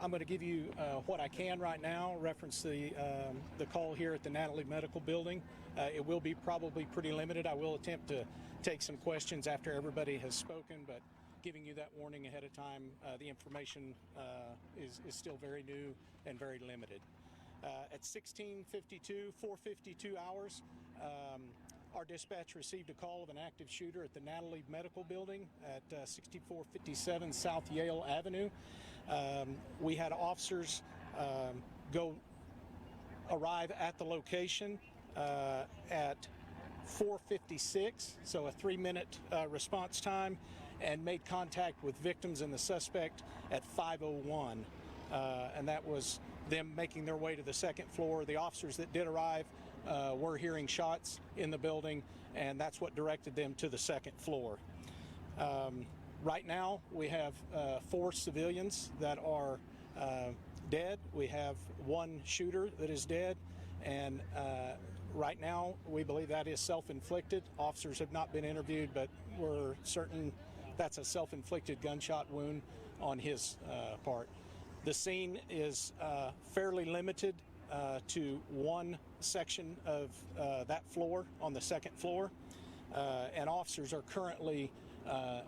I'm going to give you what I can right now, reference the call here at the Natalie Medical Building. It will be probably pretty limited. I will attempt to take some questions after everybody has spoken, but giving you that warning ahead of time, the information is still very new and very limited. At 16:52, 4:52 hours, our dispatch received a call of an active shooter at the Natalie Medical Building at 6457 South Yale Avenue. We had officers arrive at the location at 4:56, so a 3-minute response time, and made contact with victims and the suspect at 5:01. And that was them making their way to the second floor. The officers that did arrive were hearing shots in the building, and that's what directed them to the second floor. Right now, we have 4 civilians that are dead. We have 1 shooter that is dead, and right now, we believe that is self-inflicted. Officers have not been interviewed, but we're certain that's a self-inflicted gunshot wound on his part. The scene is fairly limited to one section of that floor on the second floor, and officers are currently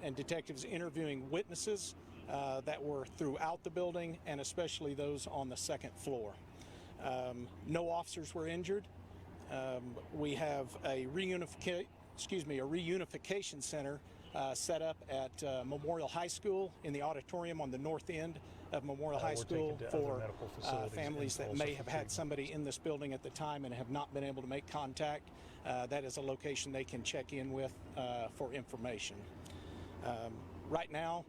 and detectives interviewing witnesses that were throughout the building, and especially those on the second floor. No officers were injured. We have a reunification center set up at Memorial High School in the auditorium on the north end of Memorial High School for families that may have had somebody in this building at the time and have not been able to make contact. That is a location they can check in with for information. Right now,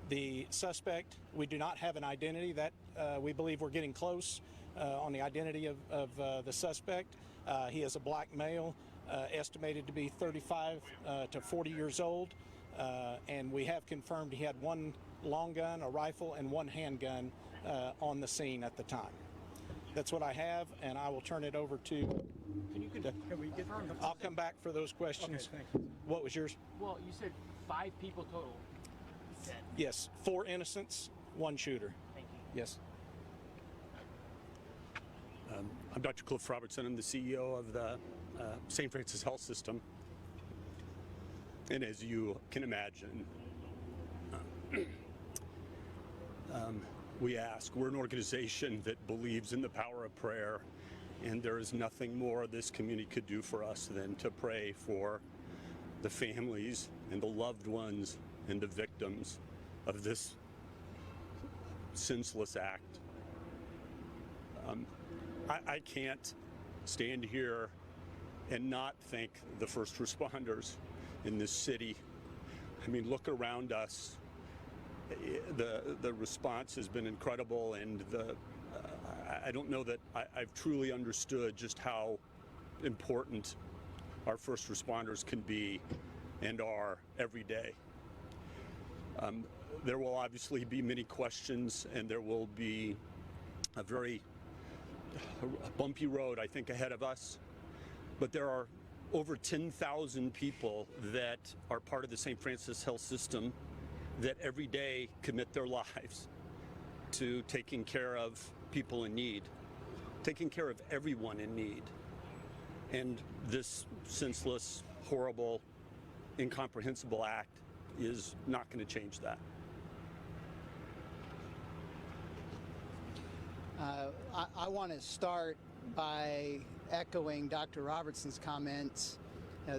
the suspect, we do not have an identity. That we believe we're getting close on the identity of the suspect. He is a black male, estimated to be 35 to 40 years old, and we have confirmed he had 1 long gun, a rifle, and 1 handgun on the scene at the time. That's what I have, and I will turn it over to... Can we get... I'll come back for those questions. Okay, thank you. What was yours? Well, you said 5 people total. Yes, 4 innocents, 1 shooter. Thank you. Yes. I'm Dr. Cliff Robertson. I'm the CEO of the St. Francis Health System. And as you can imagine, we're an organization that believes in the power of prayer, and there is nothing more this community could do for us than to pray for the families and the loved ones and the victims of this senseless act. I can't stand here and not thank the first responders in this city. I mean, look around us. The response has been incredible, and I don't know that I've truly understood just how important our first responders can be and are every day. There will obviously be many questions, and there will be a very bumpy road, I think, ahead of us. But there are over 10,000 people that are part of the St. Francis Health System that every day commit their lives to taking care of people in need, taking care of everyone in need. And this senseless, horrible, incomprehensible act is not going to change that. I want to start by echoing Dr. Robertson's comments.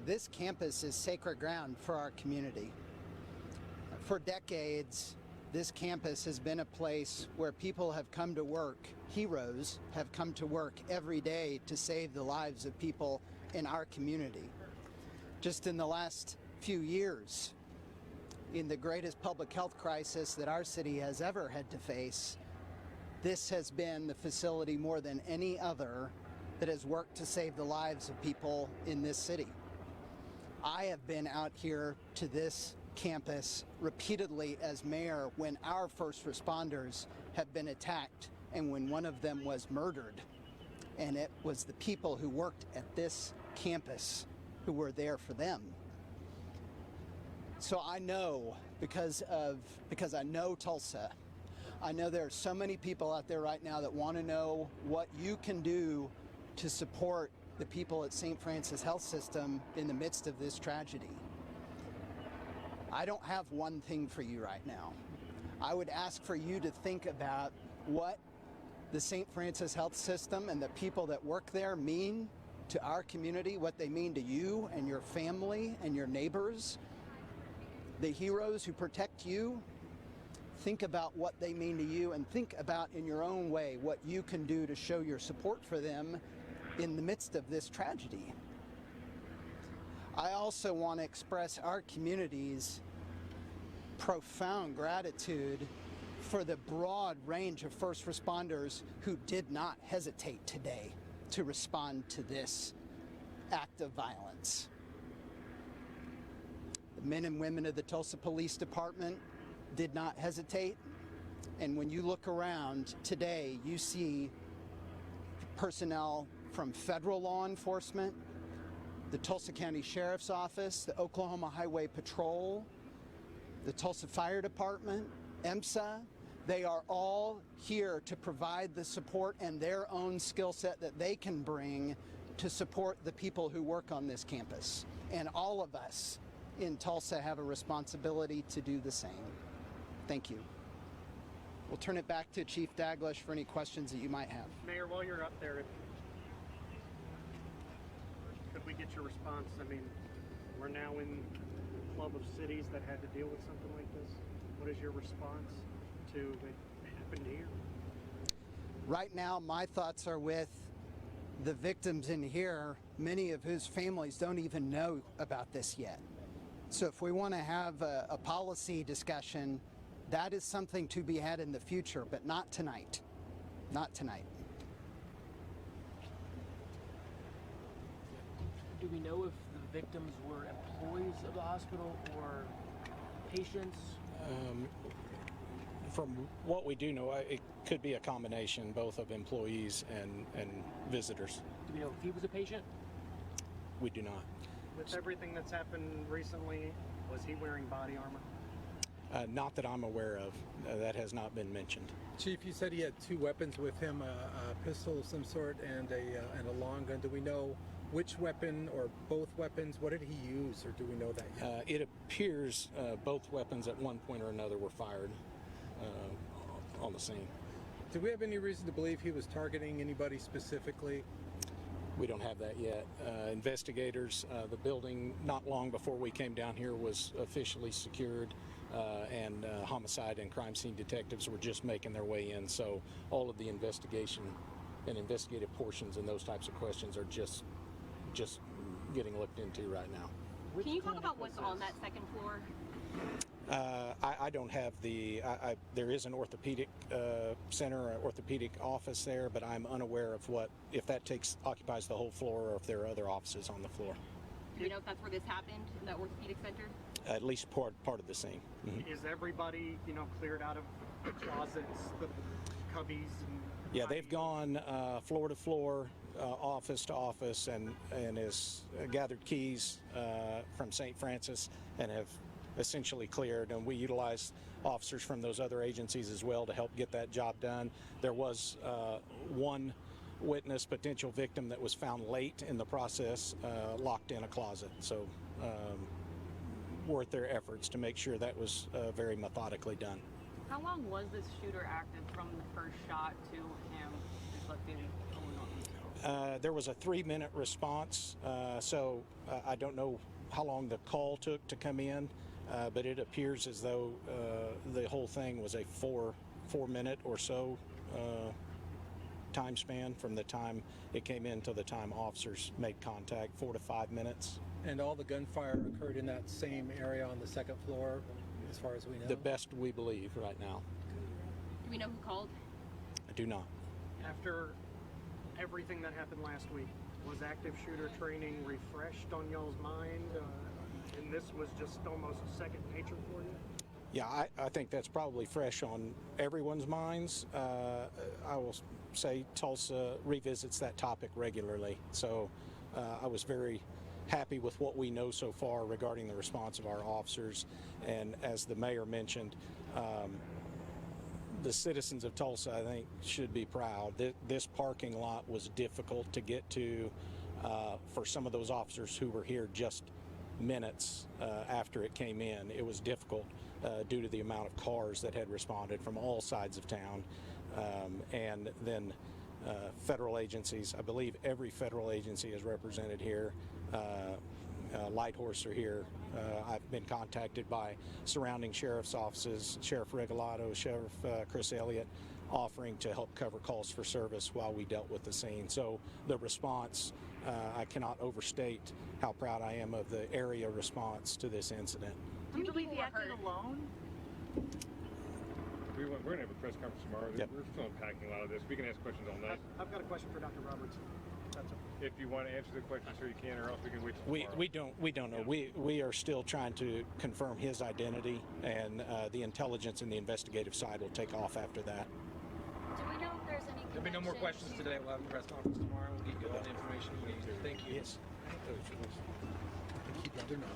This campus is sacred ground for our community. For decades, this campus has been a place where people have come to work, heroes have come to work every day to save the lives of people in our community. Just in the last few years, in the greatest public health crisis that our city has ever had to face, this has been the facility more than any other that has worked to save the lives of people in this city. I have been out here to this campus repeatedly as mayor when our first responders have been attacked and when one of them was murdered. And it was the people who worked at this campus who were there for them. So I know, because I know Tulsa, I know there are so many people out there right now that want to know what you can do to support the people at St. Francis Health System in the midst of this tragedy. I don't have one thing for you right now. I would ask for you to think about what the St. Francis Health System and the people that work there mean to our community, what they mean to you and your family and your neighbors, the heroes who protect you. Think about what they mean to you, and think about in your own way what you can do to show your support for them in the midst of this tragedy. I also want to express our community's profound gratitude for the broad range of first responders who did not hesitate today to respond to this act of violence. The men and women of the Tulsa Police Department did not hesitate, and when you look around today, you see personnel from federal law enforcement, the Tulsa County Sheriff's Office, the Oklahoma Highway Patrol, the Tulsa Fire Department, EMSA. They are all here to provide the support and their own skill set that they can bring to support the people who work on this campus. And all of us in Tulsa have a responsibility to do the same. Thank you. We'll turn it back to Chief Daglish for any questions that you might have. Mayor, while you're up there, could we get your response? I mean, we're now in a club of cities that had to deal with something like this. What is your response to what happened here? Right now, my thoughts are with the victims in here, many of whose families don't even know about this yet. So if we want to have a policy discussion, that is something to be had in the future, but not tonight. Not tonight. Do we know if the victims were employees of the hospital or patients? From what we do know, it could be a combination both of employees and visitors. Do we know if he was a patient? We do not. With everything that's happened recently, was he wearing body armor? Not that I'm aware of. That has not been mentioned. Chief, you said he had two weapons with him, a pistol of some sort and a long gun. Do we know which weapon or both weapons? What did he use, or do we know that yet? It appears both weapons at one point or another were fired on the scene. Do we have any reason to believe he was targeting anybody specifically? We don't have that yet. Investigators, the building not long before we came down here was officially secured, and homicide and crime scene detectives were just making their way in. So all of the investigation and investigative portions and those types of questions are just getting looked into right now. Can you talk about what's on that second floor? I don't have there is an orthopedic center, an orthopedic office there, but I'm unaware of if that occupies the whole floor or if there are other offices on the floor. Do you know if that's where this happened, in that orthopedic center? At least part of the scene. Mm-hmm. Is everybody, cleared out of the closets, the cubbies? Yeah, they've gone floor to floor, office to office, and has gathered keys from St. Francis and have essentially cleared, and we utilize officers from those other agencies as well to help get that job done. There was one witness, potential victim, that was found late in the process, locked in a closet. So worth their efforts to make sure that was very methodically done. How long was this shooter active from the first shot to him inflicting going on? There was a 3-minute response, so I don't know how long the call took to come in, but it appears as though the whole thing was a 4-minute or so time span from the time it came in till the time officers made contact, 4 to 5 minutes. And all the gunfire occurred in that same area on the second floor, as far as we know? The best we believe right now. Do we know who called? I do not. After everything that happened last week, was active shooter training refreshed on y'all's mind? And this was just almost second nature for you? Yeah, I think that's probably fresh on everyone's minds. I will say Tulsa revisits that topic regularly. So I was very happy with what we know so far regarding the response of our officers. And as the mayor mentioned, the citizens of Tulsa, I think, should be proud. This parking lot was difficult to get to for some of those officers who were here just minutes after it came in. It was difficult due to the amount of cars that had responded from all sides of town. And then federal agencies, I believe every federal agency is represented here. Light Horse are here. I've been contacted by surrounding sheriff's offices, Sheriff Regalado, Sheriff Chris Elliott, offering to help cover calls for service while we dealt with the scene. So the response, I cannot overstate how proud I am of the area response to this incident. Do you believe he acted alone? We're going to have a press conference tomorrow. Yep. We're still unpacking a lot of this. We can ask questions all night. I've got a question for Dr. Roberts. That's okay. If you want to answer the question, sure you can, or else we can wait till tomorrow. We don't know. We are still trying to confirm his identity, and the intelligence and the investigative side will take off after that. Do we know if there's any There'll be no more questions today. We'll have a press conference tomorrow. We'll get you all the information we need. Thank you. Yes. They're not.